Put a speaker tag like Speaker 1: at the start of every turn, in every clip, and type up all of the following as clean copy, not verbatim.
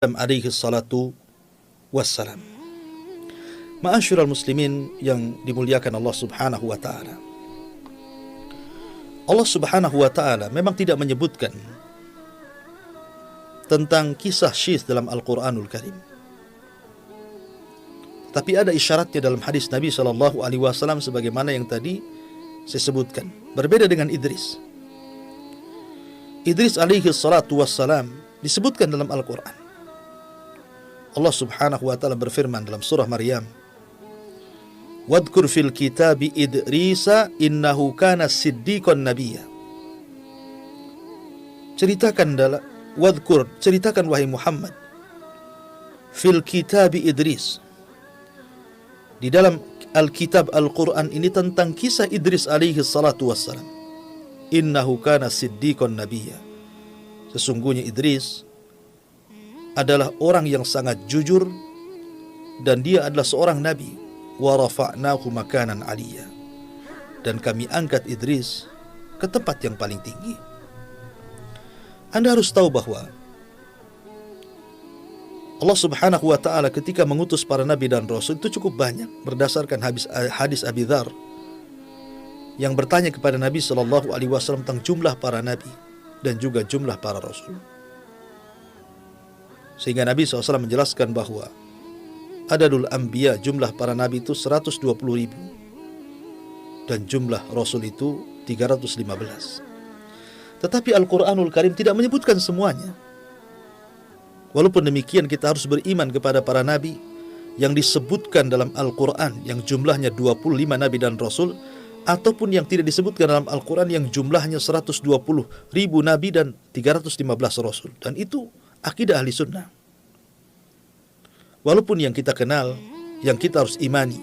Speaker 1: alaihi salatu wassalam. Ma'asyiral muslimin yang dimuliakan Allah subhanahu wa ta'ala, Allah subhanahu wa ta'ala memang tidak menyebutkan tentang kisah Syith dalam Al-Quranul Karim, tapi ada isyaratnya dalam hadis Nabi SAW sebagaimana yang tadi saya sebutkan. Berbeda dengan Idris. Idris alaihi salatu wassalam disebutkan dalam Al-Quran. Allah subhanahu wa ta'ala berfirman dalam surah Maryam, "Wadhkur fil kitabi Idrisa innahu kana siddiqan nabiyya." Ceritakan wahai Muhammad, fil kitabi Idris, di dalam Alkitab Al-Quran ini tentang kisah Idris alaihi salatu wassalam. Innahu kana siddiqan nabiyya. Sesungguhnya Idris adalah orang yang sangat jujur dan dia adalah seorang nabi. Wa rafa'nahu makanan 'aliyya. Dan kami angkat Idris ke tempat yang paling tinggi. Anda harus tahu bahwa Allah subhanahu wa ta'ala ketika mengutus para nabi dan rasul itu cukup banyak, berdasarkan hadis Abi Dzar yang bertanya kepada Nabi SAW tentang jumlah para nabi dan juga jumlah para rasul. Sehingga Nabi SAW menjelaskan bahwa adadul anbiya, jumlah para nabi itu 120.000 dan jumlah rasul itu 315. Tetapi Al-Quranul Karim tidak menyebutkan semuanya. Walaupun demikian kita harus beriman kepada para nabi yang disebutkan dalam Al-Quran yang jumlahnya 25 nabi dan rasul, ataupun yang tidak disebutkan dalam Al-Quran yang jumlahnya 120.000 nabi dan 315 rasul. Dan itu akidah ahli sunnah. Walaupun yang kita kenal, yang kita harus imani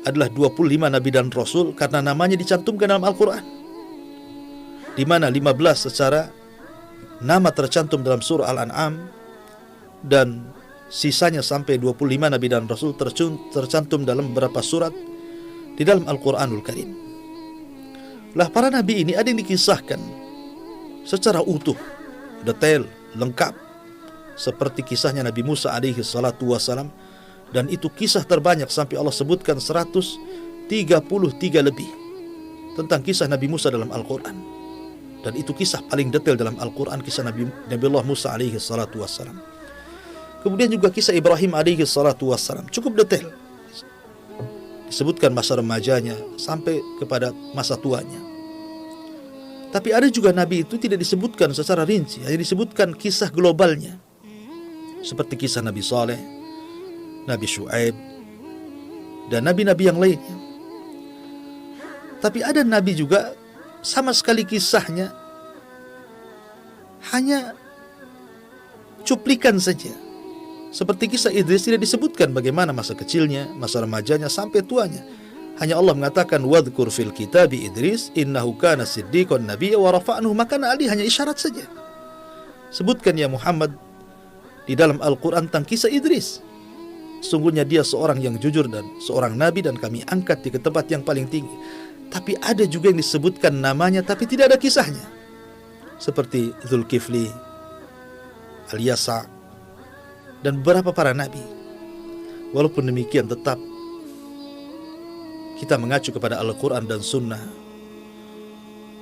Speaker 1: adalah 25 nabi dan rasul karena namanya dicantumkan dalam Al-Quran, di mana 15 secara nama tercantum dalam surah Al-An'am, dan sisanya sampai 25 nabi dan rasul tercantum dalam beberapa surat di dalam Al-Quranul Karim. Lah, para nabi ini ada yang dikisahkan secara utuh, detail, lengkap, seperti kisahnya Nabi Musa alaihi salatu wassalam, dan itu kisah terbanyak sampai Allah sebutkan 133 lebih tentang kisah Nabi Musa dalam Al-Quran. Dan itu kisah paling detail dalam Al-Quran, kisah Nabi Allah Musa alaihi salatu wassalam. Kemudian juga kisah Ibrahim alaihi salatu wassalam, cukup detail, disebutkan masa remajanya sampai kepada masa tuanya. Tapi ada juga nabi itu tidak disebutkan secara rinci, hanya disebutkan kisah globalnya, seperti kisah Nabi Saleh, Nabi Syuaib, dan nabi-nabi yang lainnya. Tapi ada nabi juga sama sekali kisahnya hanya cuplikan saja, seperti kisah Idris tidak disebutkan bagaimana masa kecilnya, masa remajanya sampai tuanya. Hanya Allah mengatakan wadhkur fil kitabi Idris innahu kana siddiqan nabiyya wa rafa'nahu makanan 'aliyya, hanya isyarat saja. Sebutkan ya Muhammad di dalam Al-Quran tentang kisah Idris. Sungguhnya dia seorang yang jujur dan seorang nabi dan kami angkat di tempat yang paling tinggi. Tapi ada juga yang disebutkan namanya tapi tidak ada kisahnya, seperti Dzulkifli, Al-Yasa, dan beberapa para nabi. Walaupun demikian tetap kita mengacu kepada Al-Quran dan Sunnah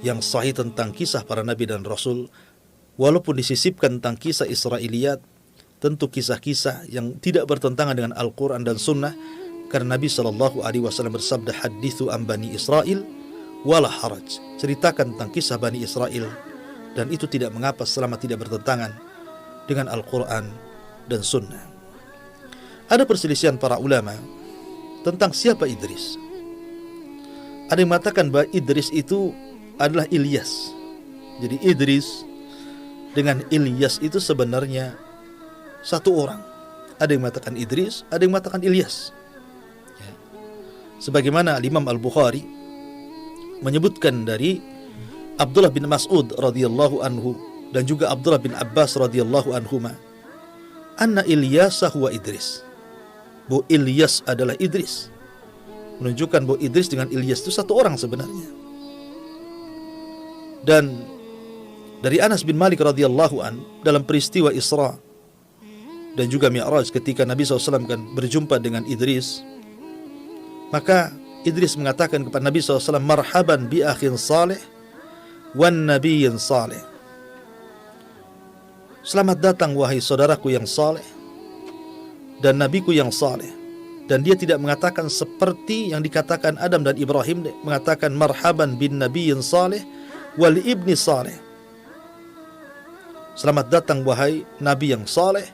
Speaker 1: yang sahih tentang kisah para nabi dan rasul. Walaupun disisipkan tentang kisah Israiliyat, tentu kisah-kisah yang tidak bertentangan dengan Al-Quran dan Sunnah, karena Nabi SAW bersabda, hadithu an Bani Israel wala haraj, ceritakan tentang kisah Bani Israel, dan itu tidak mengapa selama tidak bertentangan dengan Al-Quran dan Sunnah. Ada perselisihan para ulama tentang siapa Idris. Ada yang mengatakan bahwa Idris itu adalah Ilyas. Jadi Idris dengan Ilyas itu sebenarnya satu orang. Ada yang mengatakan Idris, ada yang mengatakan Ilyas. Ya. Sebagaimana Imam Al-Bukhari menyebutkan dari Abdullah bin Mas'ud radhiyallahu anhu dan juga Abdullah bin Abbas radhiyallahu anhuma, anna Ilyasa huwa Idris. Bu Ilyas adalah Idris. Menunjukkan bahwa Idris dengan Ilyas itu satu orang sebenarnya. Dan dari Anas bin Malik radhiyallahu an dalam peristiwa Isra dan juga Mi'raj ketika Nabi SAW kan berjumpa dengan Idris, maka Idris mengatakan kepada Nabi SAW, marhaban bi akhin salih wan nabiyyin salih. Selamat datang wahai saudaraku yang saleh dan nabiku yang saleh. Dan dia tidak mengatakan seperti yang dikatakan Adam dan Ibrahim, mengatakan marhaban bin nabiyyin salih wal ibni salih. Selamat datang wahai nabi yang saleh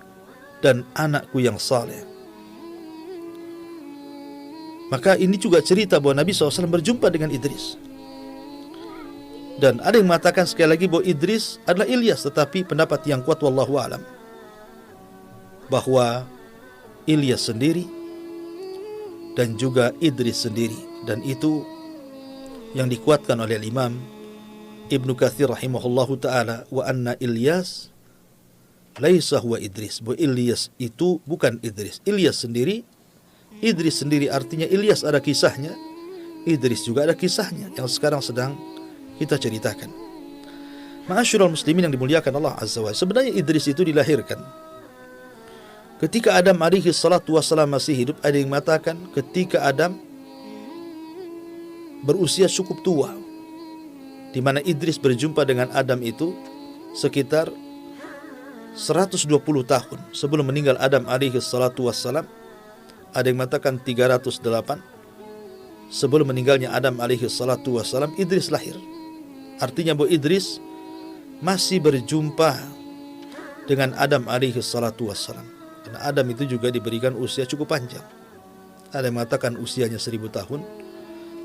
Speaker 1: dan anakku yang saleh. Maka ini juga cerita bahwa Nabi SAW berjumpa dengan Idris. Dan ada yang mengatakan sekali lagi bahwa Idris adalah Ilyas, tetapi pendapat yang kuat wallahu alam bahwa Ilyas sendiri dan juga Idris sendiri, dan itu yang dikuatkan oleh Imam Ibnu Katsir rahimahullahu taala, wa anna Ilyas laisa huwa Idris, bahwa Ilyas itu bukan Idris. Ilyas sendiri, Idris sendiri, artinya Ilyas ada kisahnya, Idris juga ada kisahnya yang sekarang sedang kita ceritakan. Ma'asyiral muslimin yang dimuliakan Allah Azza wa Jalla, sebenarnya Idris itu dilahirkan ketika Adam alaihi salatu wassalam masih hidup. Ada yang mengatakan ketika Adam berusia cukup tua, di mana Idris berjumpa dengan Adam itu sekitar 120 tahun sebelum meninggal Adam alaihi salatu wassalam. Ada yang mengatakan 308 sebelum meninggalnya Adam alaihi salatu wassalam, Idris lahir. Artinya bahwa Idris masih berjumpa dengan Adam alaihi salatu wassalam. Karena Adam itu juga diberikan usia cukup panjang. Ada yang mengatakan usianya 1000 tahun,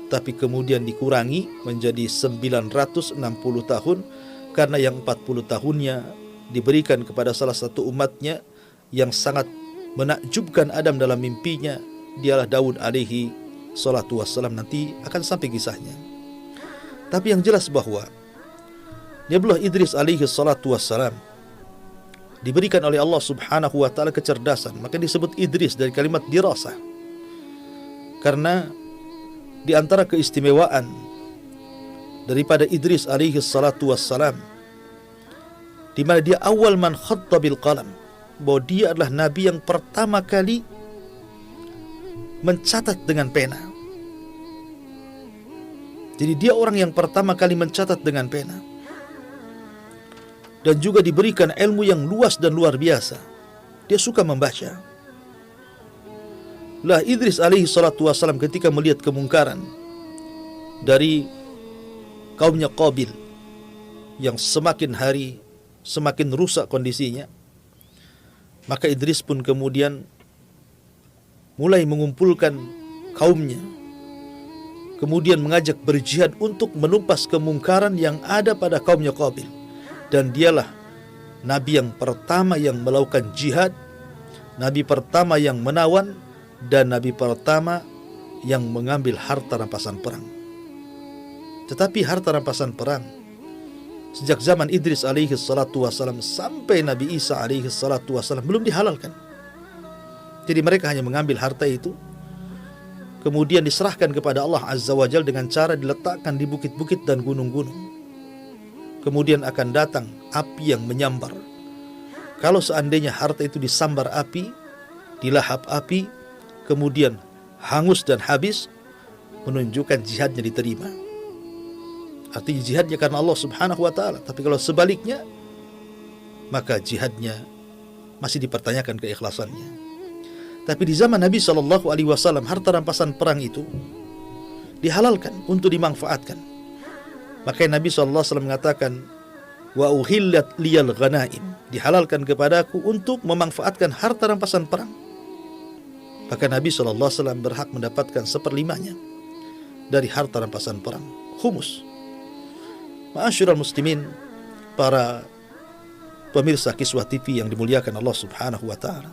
Speaker 1: tapi kemudian dikurangi menjadi 960 tahun, karena yang 40 tahunnya diberikan kepada salah satu umatnya yang sangat menakjubkan Adam dalam mimpinya, dialah Daud alaihi salatu wassalam. Nanti akan sampai kisahnya. Tapi yang jelas bahwa Nabiullah Idris alaihi salatu wassalam diberikan oleh Allah subhanahu wa ta'ala kecerdasan. Maka disebut Idris dari kalimat dirasah, karena di antara keistimewaan daripada Idris alaihi salatu wassalam, di mana dia awal man khatta bil qalam, bahwa dia adalah nabi yang pertama kali mencatat dengan pena. Jadi dia orang yang pertama kali mencatat dengan pena, dan juga diberikan ilmu yang luas dan luar biasa. Dia suka membaca. Lah Idris alaihi salatu wassalam ketika melihat kemungkaran dari kaumnya Qabil yang semakin hari semakin rusak kondisinya, maka Idris pun kemudian mulai mengumpulkan kaumnya, kemudian mengajak berjihad untuk menumpas kemungkaran yang ada pada kaumnya Qabil. Dan dialah nabi yang pertama yang melakukan jihad, nabi pertama yang menawan, dan nabi pertama yang mengambil harta rampasan perang. Tetapi harta rampasan perang sejak zaman Idris alaihi salatu wassalam sampai Nabi Isa alaihi salatu wassalam belum dihalalkan. Jadi mereka hanya mengambil harta itu, kemudian diserahkan kepada Allah Azza wa Jalla dengan cara diletakkan di bukit-bukit dan gunung-gunung. Kemudian akan datang api yang menyambar. Kalau seandainya harta itu disambar api, dilahap api, kemudian hangus dan habis, menunjukkan jihadnya diterima. Artinya jihadnya karena Allah subhanahu wa ta'ala. Tapi kalau sebaliknya, maka jihadnya masih dipertanyakan keikhlasannya. Tapi di zaman Nabi SAW, harta rampasan perang itu dihalalkan untuk dimanfaatkan. Makanya Nabi SAW mengatakan, wa uhillat liyal ghanaim, dihalalkan kepadaku untuk memanfaatkan harta rampasan perang. Maka Nabi SAW berhak mendapatkan 1/5 dari harta rampasan perang, khumus. Ma'asyiral muslimin, para pemirsa Kiswah TV yang dimuliakan Allah subhanahu wa ta'ala,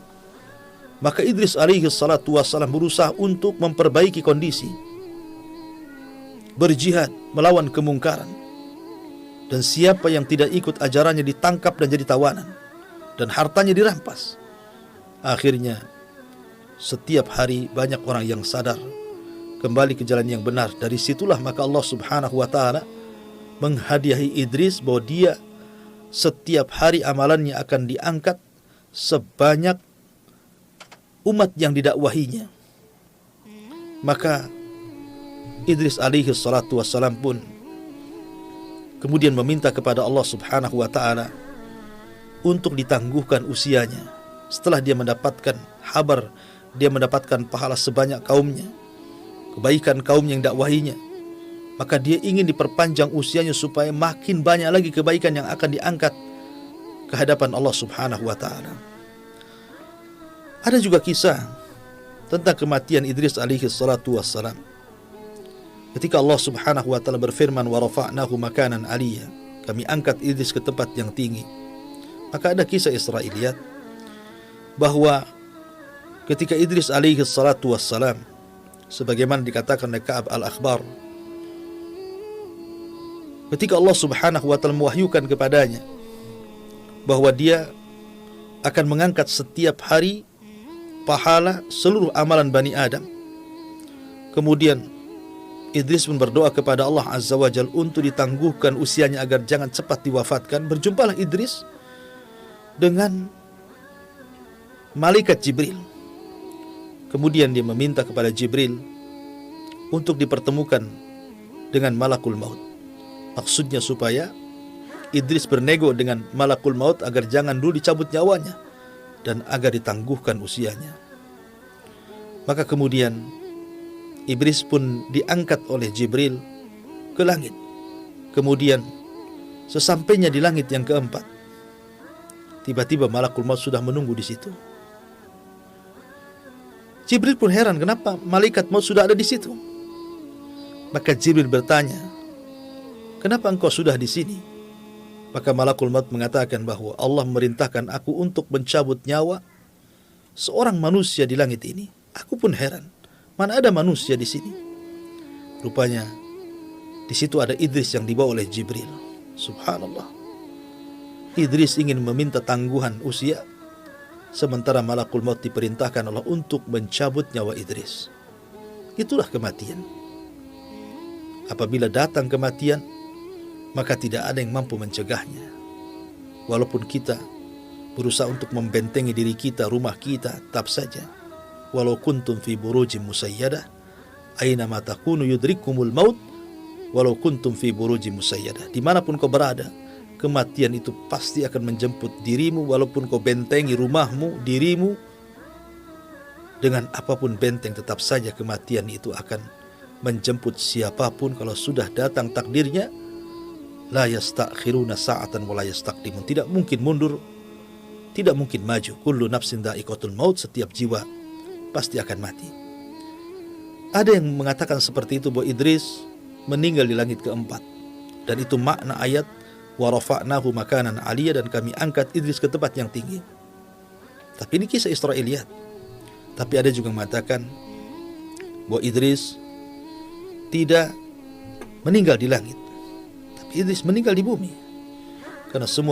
Speaker 1: maka Idris alaihi salatu wassalam berusaha untuk memperbaiki kondisi, berjihad melawan kemungkaran, dan siapa yang tidak ikut ajarannya ditangkap dan jadi tawanan, dan hartanya dirampas. Akhirnya setiap hari banyak orang yang sadar kembali ke jalan yang benar. Dari situlah maka Allah subhanahu wa ta'ala menghadiahi Idris bahwa dia setiap hari amalannya akan diangkat sebanyak umat yang didakwahinya. Maka Idris alaihi salatu wassalam pun kemudian meminta kepada Allah subhanahu wa ta'ala untuk ditangguhkan usianya. Setelah dia mendapatkan habar, dia mendapatkan pahala sebanyak kaumnya, kebaikan kaum yang dakwahinya, maka dia ingin diperpanjang usianya supaya makin banyak lagi kebaikan yang akan diangkat ke hadapan Allah subhanahu wa ta'ala. Ada juga kisah tentang kematian Idris alaihi salatu wassalam. Ketika Allah subhanahu wa ta'ala berfirman, wa rafa'nahu makanan aliyya, kami angkat Idris ke tempat yang tinggi. Maka ada kisah Israiliyat bahwa ketika Idris alaihi salatu wassalam, sebagaimana dikatakan oleh Ka'ab al-Akhbar, ketika Allah subhanahu wa ta'ala mewahyukan kepadanya bahwa dia akan mengangkat setiap hari pahala seluruh amalan Bani Adam, kemudian Idris pun berdoa kepada Allah Azza wa Jal untuk ditangguhkan usianya agar jangan cepat diwafatkan. Berjumpalah Idris dengan malaikat Jibril. Kemudian dia meminta kepada Jibril untuk dipertemukan dengan malakul maut. Maksudnya supaya Idris bernego dengan malakul maut agar jangan dulu dicabut nyawanya dan agar ditangguhkan usianya. Maka kemudian Iblis pun diangkat oleh Jibril ke langit. Kemudian sesampainya di langit yang keempat, tiba-tiba malakul maut sudah menunggu di situ. Jibril pun heran, kenapa malaikat maut sudah ada di situ? Maka Jibril bertanya, kenapa engkau sudah di sini? Maka malakul maut mengatakan bahwa Allah memerintahkan aku untuk mencabut nyawa seorang manusia di langit ini. Aku pun heran, mana ada manusia di sini? Rupanya di situ ada Idris yang dibawa oleh Jibril. Subhanallah. Idris ingin meminta tangguhan usia, sementara malakul maut diperintahkan Allah untuk mencabut nyawa Idris. Itulah kematian. Apabila datang kematian, maka tidak ada yang mampu mencegahnya. Walaupun kita berusaha untuk membentengi diri kita, rumah kita, tetap saja. Walau kuntum fi burujim musayyadah, aina ma takunu yudrikumul maut, walau kuntum fi burujim musayyadah. Dimanapun kau berada, kematian itu pasti akan menjemput dirimu. Walaupun kau bentengi rumahmu, dirimu dengan apapun benteng, tetap saja kematian itu akan menjemput siapapun. Kalau sudah datang takdirnya, la yastakhiruna sa'atan wa la yastaqdimun. Tidak mungkin mundur, tidak mungkin maju. Kullu nafsin dha'iqatul maut, setiap jiwa pasti akan mati. Ada yang mengatakan seperti itu, bahwa Idris meninggal di langit keempat, dan itu makna ayat wa rafa'nahu makanan aliyya, dan kami angkat Idris ke tempat yang tinggi. Tapi ini kisah Israiliyat. Tapi ada juga yang mengatakan bahwa Idris tidak meninggal di langit, tapi Idris meninggal di bumi, karena semua